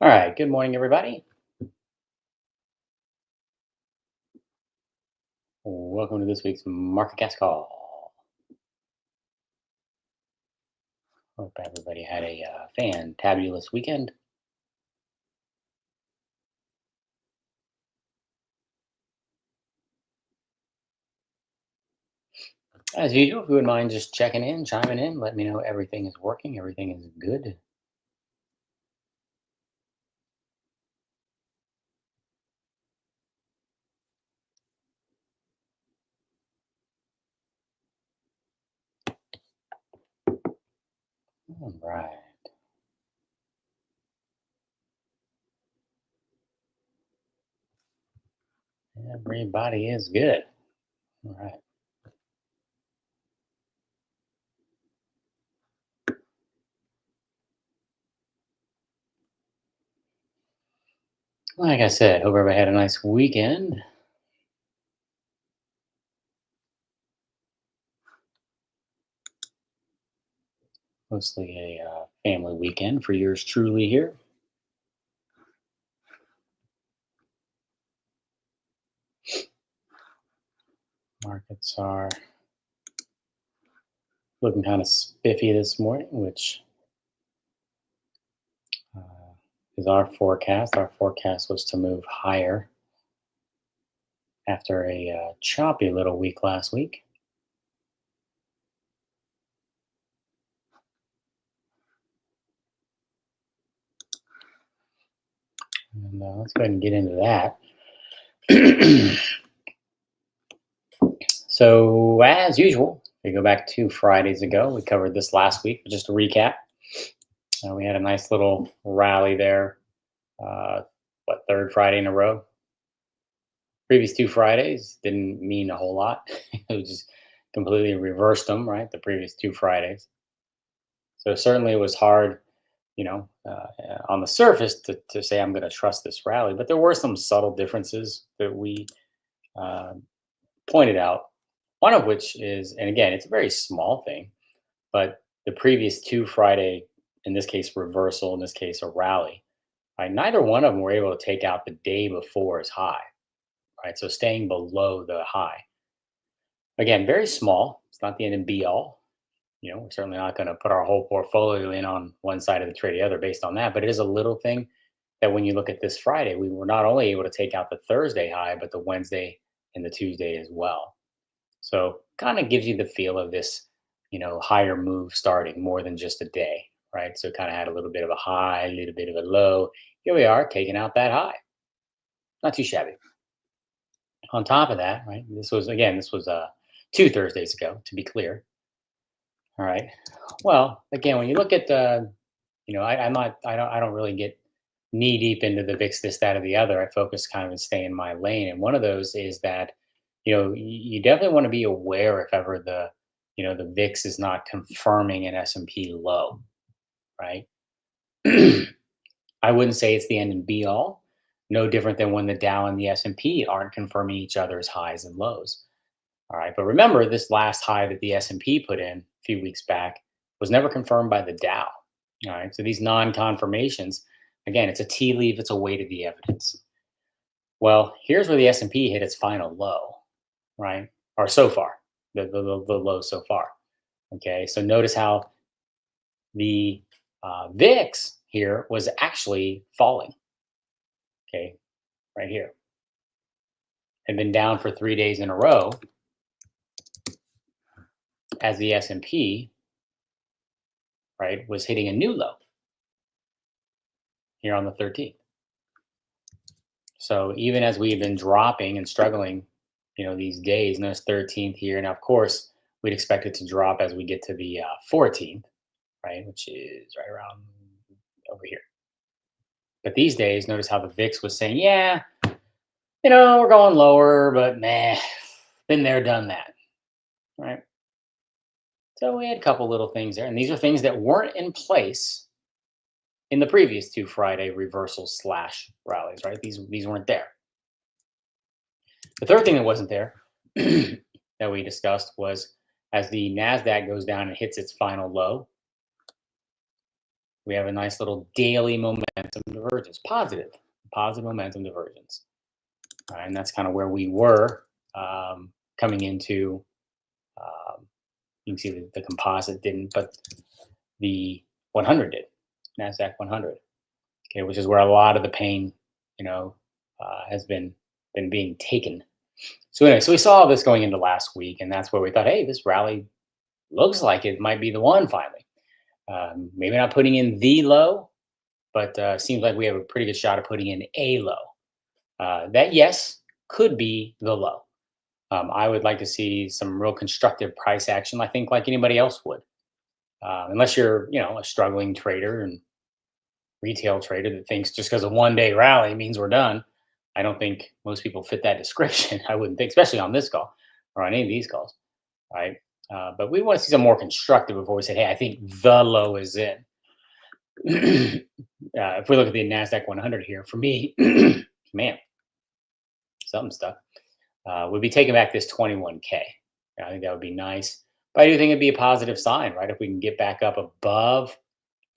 All right. Good morning, everybody. Welcome to this week's Marketcast call. Hope everybody had a fantabulous weekend. As usual, if you wouldn't mind just checking in, chiming in, let me know everything is working, everything is good. All right. Everybody is good. All right. Like I said, hope everybody had a nice weekend. Mostly a family weekend for yours truly here. Markets are looking kind of spiffy this morning, which uh, is our forecast. Our forecast was to move higher after a choppy little week last week. And let's go ahead and get into that. So, as usual, we go back 2 Fridays ago. We covered this last week, but just to recap, we had a nice little rally there. Uh, third Friday in a row? Previous 2 Fridays didn't mean a whole lot. It was just completely reversed them, right? The previous 2 Fridays. So, certainly it was hard, on the surface to say I'm going to trust this rally, but there were some subtle differences that we uh, pointed out. One of which is, and again, it's a very small thing, but the previous 2 Friday, in this case, reversal, in this case, a rally, right? Neither one of them were able to take out the day before's high, right? So staying below the high. Again, very small. It's not the end and be all. We're certainly not going to put our whole portfolio in on one side of the trade or the other based on that, but it is a little thing that when you look at this Friday, we were not only able to take out the Thursday high, but the Wednesday and the Tuesday as well. So kind of gives you the feel of this, higher move starting more than just a day, right? So kind of had a little bit of a high, a little bit of a low. Here we are taking out that high. Not too shabby. On top of that, right? This was 2 Thursdays ago, to be clear. All right. Well, again, when you look at the, I don't really get knee deep into the VIX, this, that, or the other. I focus kind of and stay in my lane. And one of those is that, you definitely want to be aware if ever the VIX is not confirming an S&P low, right? I wouldn't say it's the end and be all. No different than when the Dow and the S&P aren't confirming each other's highs and lows. All right, but remember this last high that the S&P put in a few weeks back was never confirmed by the Dow. All right, so these non-confirmations, again, it's a tea leaf, it's a weight of the evidence. Well, here's where the S&P hit its final low, right? Or so far, the low so far. Okay, so notice how the VIX here was actually falling. Okay, right here, had been down for 3 days in a row as the S&P, right, was hitting a new low here on the 13th. So even as we've been dropping and struggling, these days, and this 13th here, now of course we'd expect it to drop as we get to the 14th, right, which is right around over here. But these days, notice how the VIX was saying, yeah, we're going lower, but meh, been there, done that, right? So we had a couple little things there, and these are things that weren't in place in the previous 2 Friday reversals slash rallies, right? These weren't there. The third thing that wasn't there that we discussed was as the Nasdaq goes down and hits its final low, we have a nice little daily momentum divergence, positive momentum divergence. And that's kind of where we were coming into. Um, you can see the composite didn't, but the 100 did, NASDAQ 100. Okay, which is where a lot of the pain, has been being taken. So anyway, so we saw this going into last week, and that's where we thought, hey, this rally looks like it might be the one finally. Maybe not putting in the low, but seems like we have a pretty good shot of putting in a low. That, yes, could be the low. I would like to see some real constructive price action, I think, like anybody else would. Unless you're, a struggling trader and retail trader that thinks just because a 1 day rally means we're done. I don't think most people fit that description. I wouldn't think, especially on this call or on any of these calls, right? But we want to see some more constructive before we say, hey, I think the low is in. If we look at the NASDAQ 100 here, for me, man, something stuck. We'd be taking back this 21K. I think that would be nice. But I do think it'd be a positive sign, right? If we can get back up above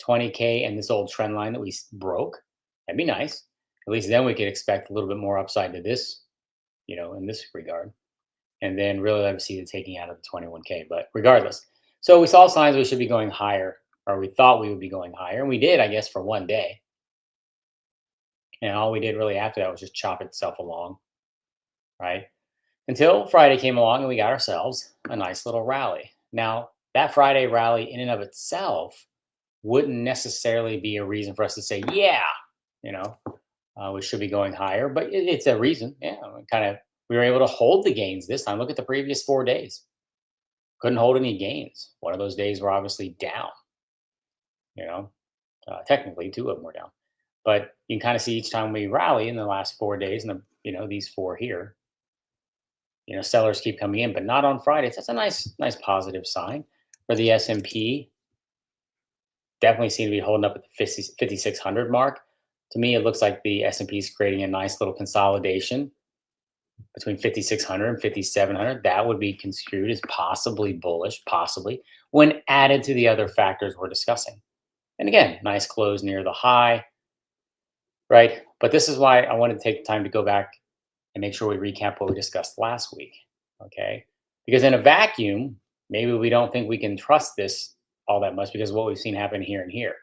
20K and this old trend line that we broke, that'd be nice. At least then we could expect a little bit more upside to this, in this regard. And then really let us see the taking out of the 21K. But regardless, so we saw signs we should be going higher, or we thought we would be going higher. And we did, I guess, for 1 day. And all we did really after that was just chop itself along, right? Until Friday came along and we got ourselves a nice little rally. Now, that Friday rally in and of itself wouldn't necessarily be a reason for us to say, yeah, we should be going higher, but it's a reason. Yeah, we were able to hold the gains this time. Look at the previous 4 days. Couldn't hold any gains. One of those days were obviously down. Technically 2 of them were down. But you can kind of see each time we rally in the last 4 days, and these 4 here, sellers keep coming in, but not on Fridays. That's a nice positive sign. For the S&P, definitely seem to be holding up at the 5,600 mark. To me, it looks like the S&P is creating a nice little consolidation between 5,600 and 5,700. That would be construed as possibly bullish, possibly, when added to the other factors we're discussing. And again, nice close near the high, right? But this is why I wanted to take the time to go back and make sure we recap what we discussed last week, okay? Because in a vacuum, maybe we don't think we can trust this all that much because of what we've seen happen here and here.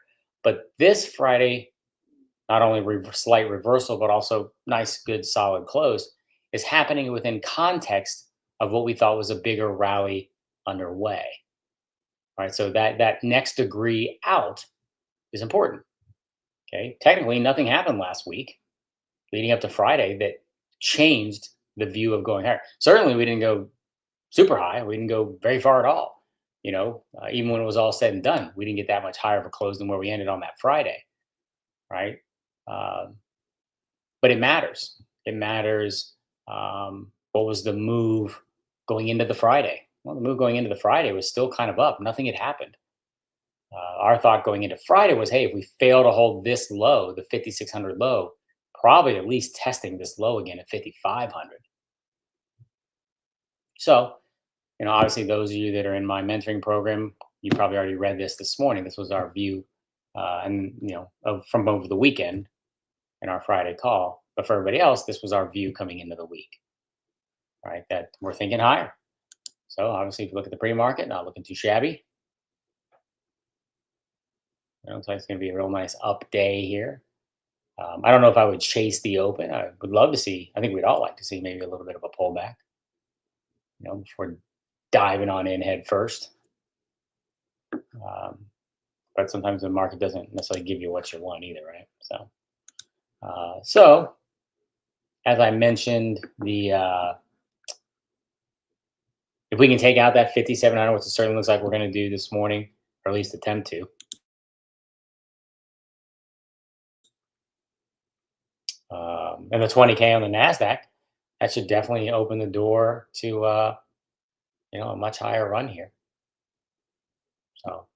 But this Friday, not only slight reversal, but also nice, good, solid close, is happening within context of what we thought was a bigger rally underway. All right, so that next degree out is important. Okay, technically nothing happened last week leading up to Friday that changed the view of going higher. Certainly we didn't go super high. We didn't go very far at all. Even when it was all said and done, we didn't get that much higher of a close than where we ended on that Friday, right? But it matters. It matters. What was the move going into the Friday? Well, the move going into the Friday was still kind of up. Nothing had happened. Our thought going into Friday was, hey, if we fail to hold this low, the 5,600 low, probably at least testing this low again at 5,500. So, obviously those of you that are in my mentoring program, you probably already read this morning. This was our view, from over the weekend in our Friday call. But for everybody else, this was our view coming into the week, right? That we're thinking higher. So obviously, if you look at the pre-market, not looking too shabby. Looks like it's going to be a real nice up day here. I don't know if I would chase the open. I would love to see. I think we'd all like to see maybe a little bit of a pullback, before diving on in head first. But sometimes the market doesn't necessarily give you what you want either, right? So as I mentioned, if we can take out that 5,700, which it certainly looks like we're going to do this morning, or at least attempt to. And the 20K on the NASDAQ, that should definitely open the door to, a much higher run here. So,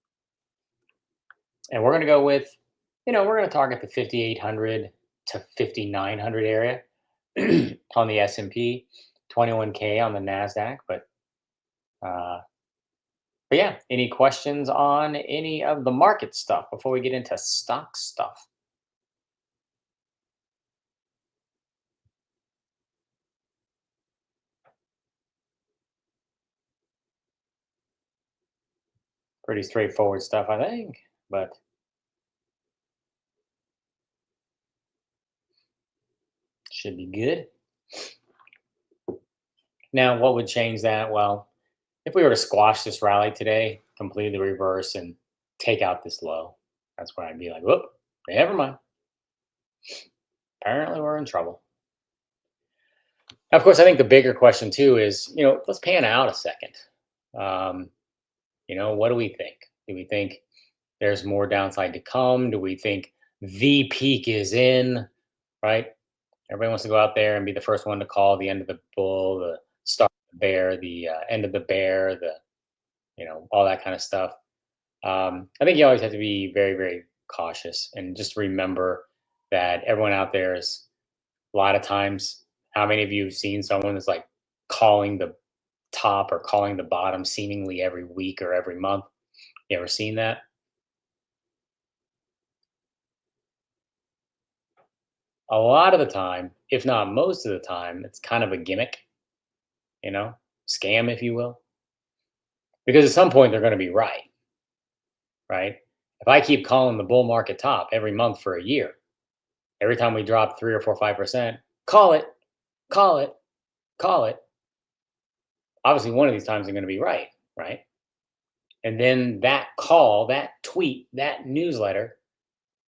and we're going to go with, we're going to target the 5,800 to 5,900 area on the S&P, 21K on the NASDAQ. But But yeah, any questions on any of the market stuff before we get into stock stuff? Pretty straightforward stuff, I think, but should be good. Now, what would change that? Well, if we were to squash this rally today, completely reverse and take out this low, that's where I'd be like, whoop, never mind. Apparently, we're in trouble. Of course, I think the bigger question too is, let's pan out a second. Um, what do we think? Do we think there's more downside to come? Do we think the peak is in? Right? Everybody wants to go out there and be the first one to call the end of the bull, the start of the bear, the end of the bear, the all that kind of stuff. I think you always have to be very, very cautious and just remember that everyone out there is a lot of times. How many of you have seen someone that's like calling the top or calling the bottom seemingly every week or every month? You ever seen that? A lot of the time, if not most of the time, it's kind of a gimmick, you know, scam, if you will, because at some point they're going to be right, right? If I keep calling the bull market top every month for a year, every time we drop 3 or 4, 5%, call it, call it, call it. Obviously, one of these times they're going to be right, right? And then that call, that tweet, that newsletter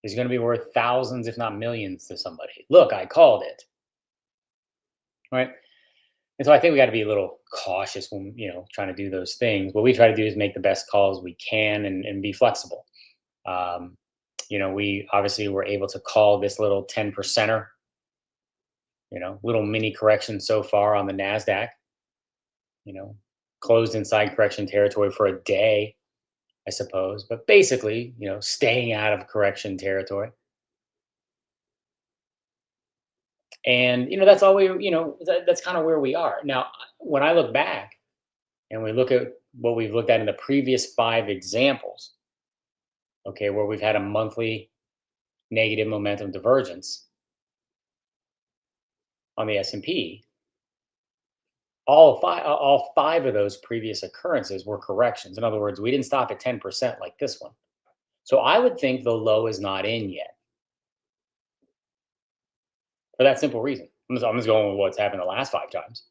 is going to be worth thousands, if not millions, to somebody. Look, I called it, right? And so I think we got to be a little cautious when trying to do those things. What we try to do is make the best calls we can and be flexible. Um, we obviously were able to call this little 10 percenter, little mini correction so far on the Nasdaq. You know, closed inside correction territory for a day, I suppose, but basically, staying out of correction territory. And that's all that's kind of where we are now. When I look back and we look at what we've looked at in the previous 5 examples, okay, where we've had a monthly negative momentum divergence on the S&P, all five of those previous occurrences were corrections. In other words, we didn't stop at 10% like this one. So I would think the low is not in yet for that simple reason. I'm just going with what's happened the last 5 times.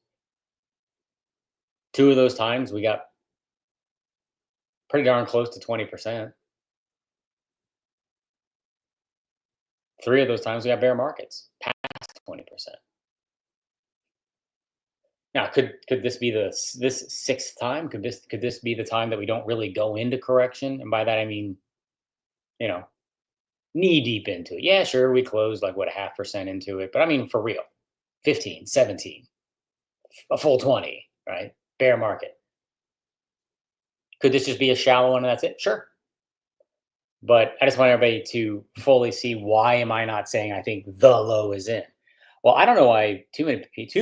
2 of those times we got pretty darn close to 20%. 3 of those times we got bear markets past 20%. Now, could this be this sixth time? Could this be the time that we don't really go into correction? And by that I mean, you know, knee deep into it. Yeah, sure, we closed like what, a 0.5% into it, but I mean for real, 15, 17, a full 20, right? Bear market. Could this just be a shallow one and that's it? Sure. But I just want everybody to fully see, why am I not saying I think the low is in? Well, I don't know why too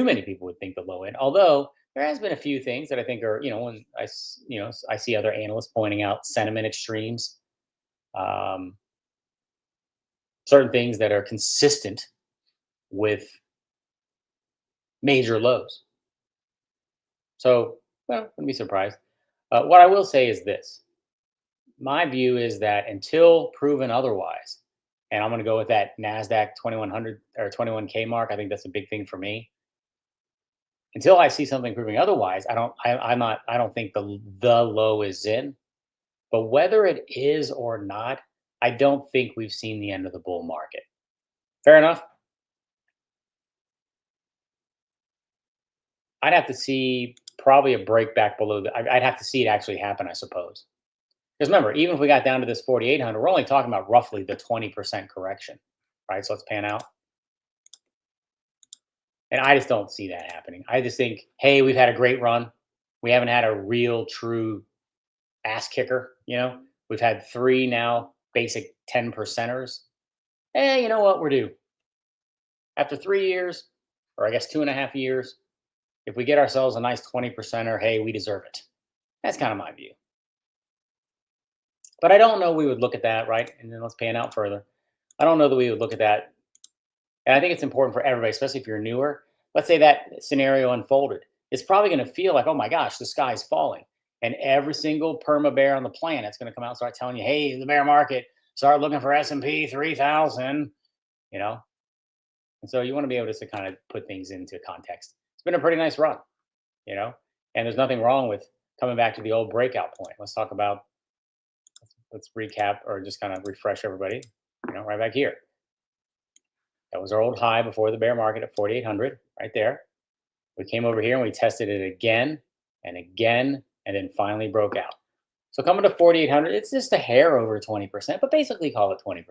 many people would think the low end. Although there has been a few things that I think are, when I see other analysts pointing out sentiment extremes, um, certain things that are consistent with major lows. So, well, wouldn't be surprised. What I will say is this: my view is that until proven otherwise, and I'm going to go with that Nasdaq 2100 or 21K mark. I think that's a big thing for me. Until I see something proving otherwise, I don't think the low is in. But whether it is or not, I don't think we've seen the end of the bull market. Fair enough. I'd have to see probably a break back below I'd have to see it actually happen, I suppose. Because remember, even if we got down to this 4,800, we're only talking about roughly the 20% correction, right? So let's pan out. And I just don't see that happening. I just think, hey, we've had a great run. We haven't had a real, true ass kicker. We've had 3 now basic 10 percenters. Hey, you know what? We're due. After 3 years, or I guess 2.5 years, if we get ourselves a nice 20 percenter, hey, we deserve it. That's kind of my view. But I don't know we would look at that, right? And then let's pan out further. I don't know that we would look at that. And I think it's important for everybody, especially if you're newer. Let's say that scenario unfolded. It's probably going to feel like, oh my gosh, the sky's falling. And every single perma bear on the planet is going to come out and start telling you, hey, the bear market, start looking for S&P 3000, you know? And so you want to be able to kind of put things into context. It's been a pretty nice run, you know? And there's nothing wrong with coming back to the old breakout point. Let's talk about, let's recap or just kind of refresh everybody, right back here. That was our old high before the bear market at 4,800, right there. We came over here and we tested it again and again, and then finally broke out. So coming to 4,800, it's just a hair over 20%, but basically call it 20%.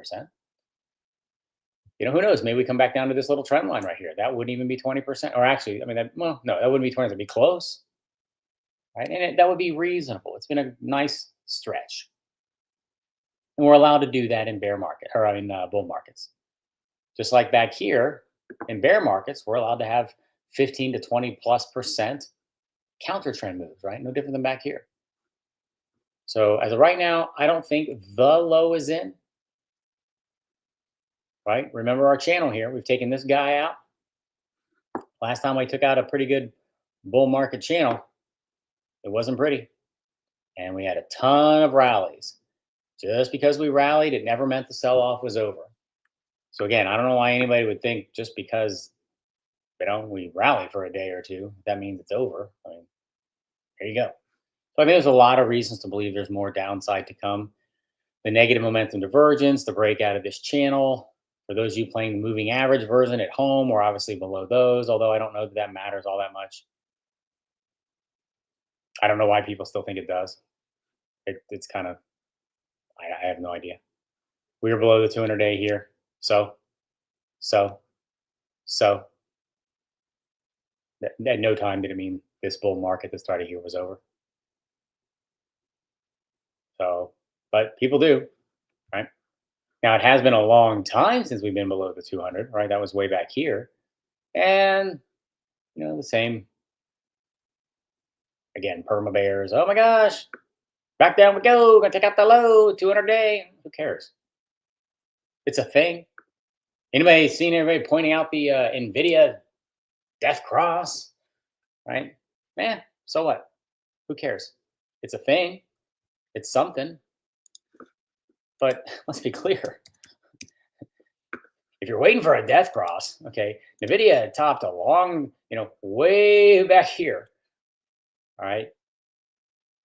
Who knows? Maybe we come back down to this little trend line right here. That wouldn't even be 20%. Or actually, I mean, no, that wouldn't be 20. It'd be close, right? And that would be reasonable. It's been a nice stretch. And we're allowed to do that in bear market, or in bull markets. Just like back here in bear markets, we're allowed to have 15 to 20+% counter trend moves, right? No different than back here. So as of right now, I don't think the low is in, right? Remember our channel here. We've taken this guy out. Last time I took out a pretty good bull market channel, it wasn't pretty. And we had a ton of rallies. Just because we rallied, it never meant the sell-off was over. So again, I don't know why anybody would think just because we rally for a day or two, that means it's over. I mean, there you go. So I think there's a lot of reasons to believe there's more downside to come. The negative momentum divergence, the breakout of this channel. For those of you playing the moving average version at home, we're obviously below those, although I don't know that matters all that much. I don't know why people still think it does. It's kind of, I have no idea. We were below the 200-day here. So, at no time did it mean this bull market that started here was over. So, but people do, right? Now, it has been a long time since we've been below the 200, right? That was way back here. And, the same, again, perma bears. Oh my gosh, back down we go. Gonna take out the low, 200-day. Who cares? It's a thing. Anybody seen anybody pointing out the NVIDIA death cross, right? So what? Who cares? It's a thing. It's something. But let's be clear. If you're waiting for a death cross, okay, NVIDIA topped a long, way back here. All right.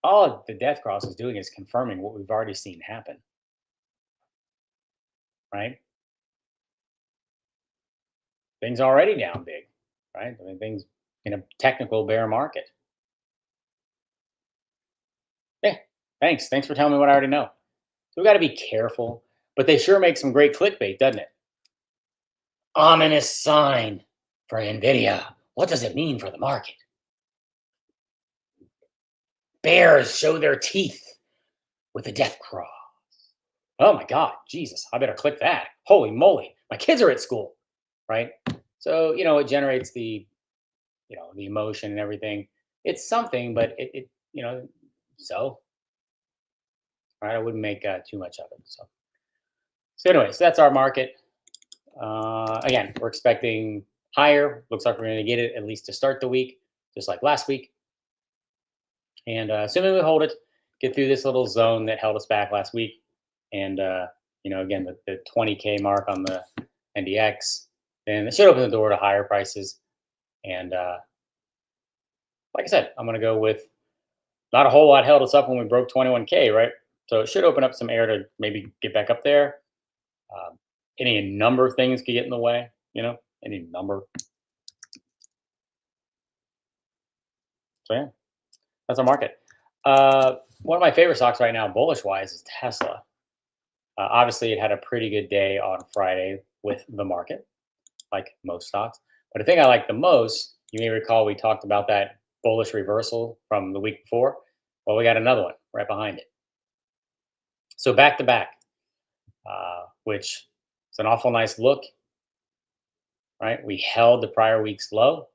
All the death cross is doing is confirming what we've already seen happen. Right? Things already down big, right? I mean, things in a technical bear market. Yeah. Thanks. Thanks for telling me what I already know. So we got to be careful, but they sure make some great clickbait, doesn't it? Ominous sign for NVIDIA. What does it mean for the market? Bears show their teeth with a death cross. Oh my God, Jesus, I better click that. Holy moly, my kids are at school, right? So, it generates the emotion and everything. It's something, but so, right, I wouldn't make too much of it. So anyways, that's our market. Again, we're expecting higher. Looks like we're going to get it at least to start the week, just like last week. And assuming we hold it, get through this little zone that held us back last week. And, again, the 20K mark on the NDX, then it should open the door to higher prices. And like I said, I'm going to go with not a whole lot held us up when we broke 21K, right? So it should open up some air to maybe get back up there. Any number of things could get in the way, any number. So yeah, that's our market. One of my favorite stocks right now, bullish wise, is Tesla. Obviously, it had a pretty good day on Friday with the market, like most stocks. But the thing I like the most, you may recall we talked about that bullish reversal from the week before. Well, we got another one right behind it. So back to back, which is an awful nice look, right? We held the prior week's low.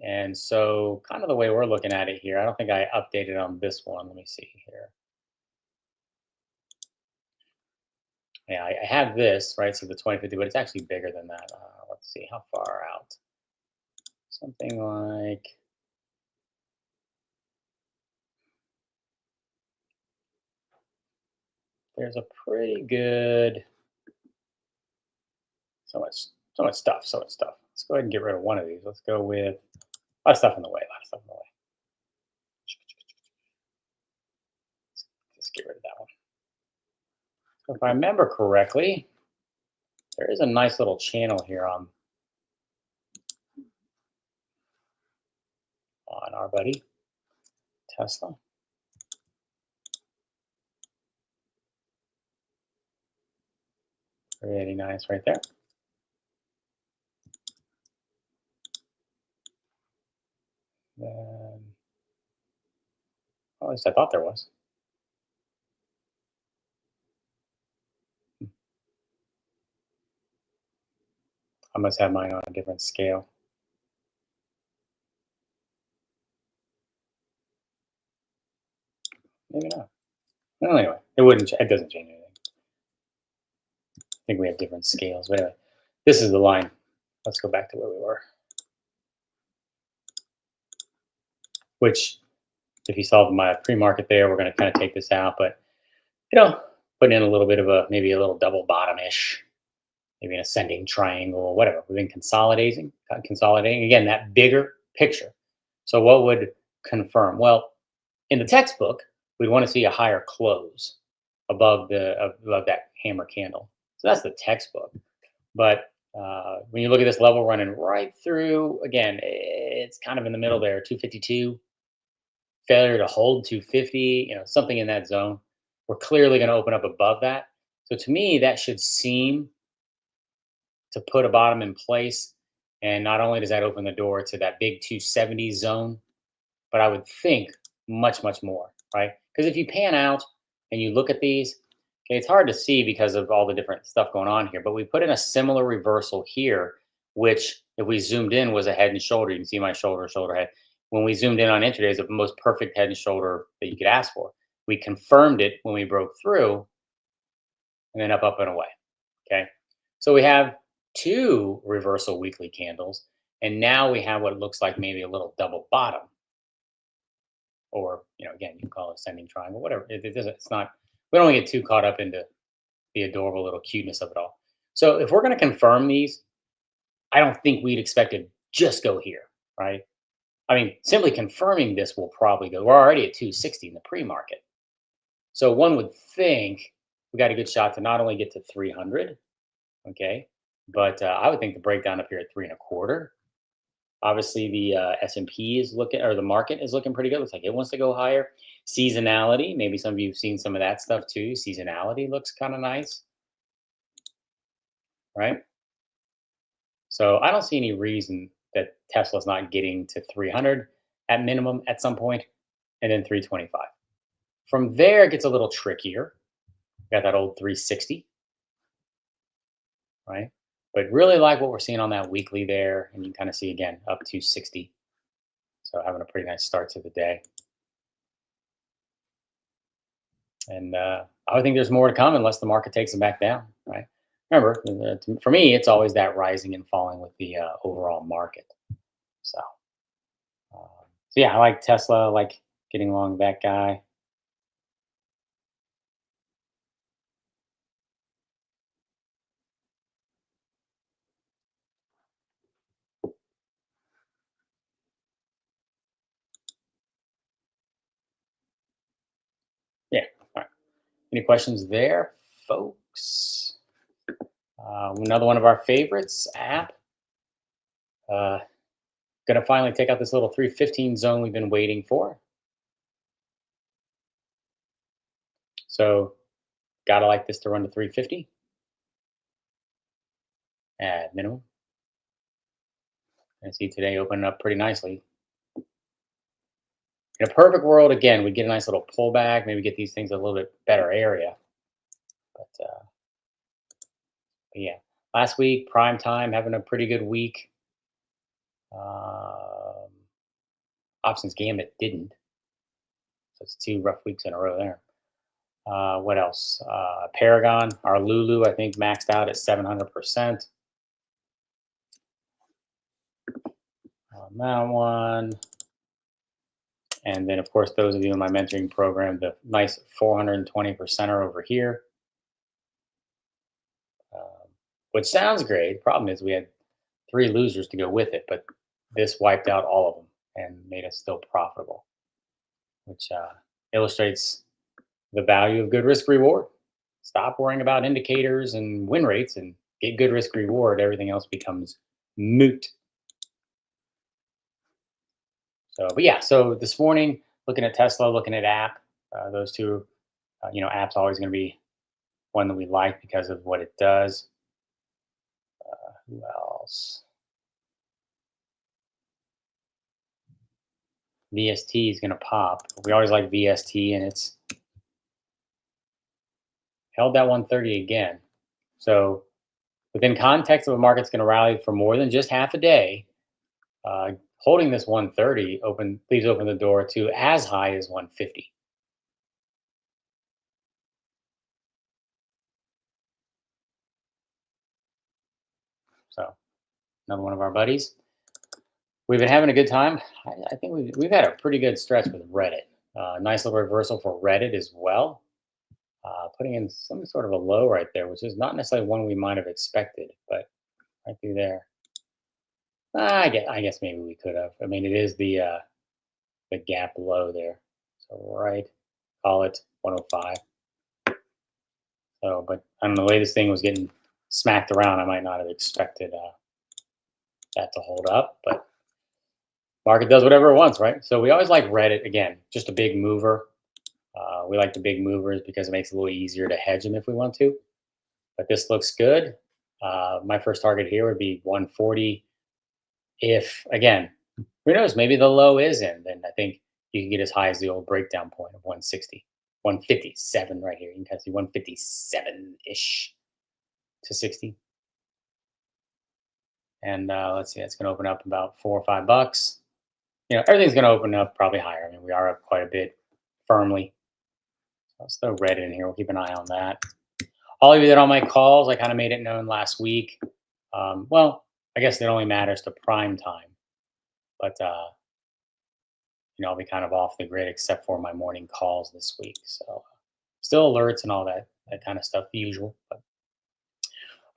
And so kind of the way we're looking at it here, I don't think I updated on this one. Let me see here. Yeah, I have this, right? So the 2050, but it's actually bigger than that. Let's see, how far out? Something like, there's a pretty good, so much, so much stuff, so much stuff. Let's go ahead and get rid of one of these. Let's go with a lot of stuff in the way, a lot of stuff in the way. Let's get rid of that one. So if I remember correctly, there is a nice little channel here on our buddy Tesla. Really nice right there. Then, well, at least I thought there was. I must have mine on a different scale. Maybe not. Well, anyway, it wouldn't. It doesn't change anything. I think we have different scales. But anyway, this is the line. Let's go back to where we were. Which, if you saw my pre-market there, we're going to kind of take this out, but putting in a little bit of a maybe a little double bottom-ish, maybe an ascending triangle or whatever. We've been consolidating again that bigger picture. So what would confirm? Well, in the textbook, we'd want to see a higher close above that hammer candle. So that's the textbook. But when you look at this level running right through, again, it's kind of in the middle there, 252, failure to hold 250, something in that zone. We're clearly going to open up above that. So to me, that should seem to put a bottom in place. And not only does that open the door to that big 270 zone, but I would think much, much more, right? Because if you pan out and you look at these, okay, it's hard to see because of all the different stuff going on here, but we put in a similar reversal here, which if we zoomed in was a head and shoulder. You can see my shoulder head. When we zoomed in on intraday, it's the most perfect head and shoulder that you could ask for. We confirmed it when we broke through and then up and away. Okay. So we have two reversal weekly candles, and now we have what looks like maybe a little double bottom, or again, you can call it ascending triangle, whatever. It doesn't. It's not. We don't get too caught up into the adorable little cuteness of it all. So if we're going to confirm these, I don't think we'd expect to just go here, right? I mean, simply confirming this will probably go. We're already at 260 in the pre-market, so one would think we got a good shot to not only get to 300, okay, but I would think the breakdown up here at 3.25. Obviously, the S&P is looking, or the market is looking pretty good. Looks like it wants to go higher. Seasonality, maybe some of you have seen some of that stuff too. Seasonality looks kind of nice, right? So I don't see any reason that Tesla's not getting to 300 at minimum at some point, and then 325. From there, it gets a little trickier. Got that old 360, right? But really like what we're seeing on that weekly there, and you kind of see again up to 60. So having a pretty nice start to the day. And I would think there's more to come unless the market takes them back down, right? Remember, for me, it's always that rising and falling with the overall market. So, so yeah, I like Tesla. I like getting along that guy. Yeah. All right. Any questions there, folks? Another one of our favorites, app. Uh, Gonna finally take out this little 315 zone we've been waiting for. So, gotta like this to run to 350 at minimum. And see today opening up pretty nicely. In a perfect world, again, we get a nice little pullback, maybe get these things a little bit better area. But yeah, last week, prime time, having a pretty good week. Um, Options Gambit didn't. So it's two rough weeks in a row there. What else? Paragon, our Lulu, I think maxed out at 700% on that one. And then, of course, those of you in my mentoring program, the nice 420%er over here, um, which sounds great. Problem is, we had 3 losers to go with it, but this wiped out all of them and made us still profitable, which illustrates the value of good risk reward. Stop worrying about indicators and win rates and get good risk reward. Everything else becomes moot. So, but yeah, so this morning, looking at Tesla, looking at app, those two, app's always going to be one that we like because of what it does. Who else? VST is going to pop. We always like VST, and it's held that 130 again. So within context of a market's going to rally for more than just half a day, holding this 130 leaves open the door to as high as 150. So another one of our buddies. We've been having a good time. I think we've had a pretty good stretch with Reddit. Nice little reversal for Reddit as well. Putting in some sort of a low right there, which is not necessarily one we might have expected, but right through there. I guess maybe we could have. I mean, it is the gap low there. So right, call it 105. So, but I don't know, the way this thing was getting smacked around, I might not have expected that to hold up, but market does whatever it wants, right? So we always like Reddit, again, just a big mover. We like the big movers because it makes it a little easier to hedge them if we want to. But this looks good. My first target here would be 140. If, again, who knows, maybe the low is in, then I think you can get as high as the old breakdown point of 160, 157 right here. You can kind of see 157-ish to 60. And let's see, that's going to open up about $4 or $5. Everything's going to open up probably higher. I mean, we are up quite a bit firmly. So let's throw Reddit in here. We'll keep an eye on that. All of you that are on my calls, I kind of made it known last week. Well, I guess it only matters to prime time, but I'll be kind of off the grid except for my morning calls this week. So still alerts and all that kind of stuff, the usual. But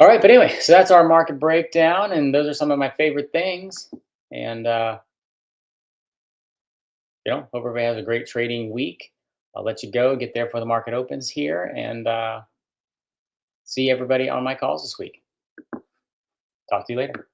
all right, but anyway, so that's our market breakdown, and those are some of my favorite things. And hope everybody has a great trading week. I'll let you go, get there before the market opens here, and see everybody on my calls this week. Talk to you later.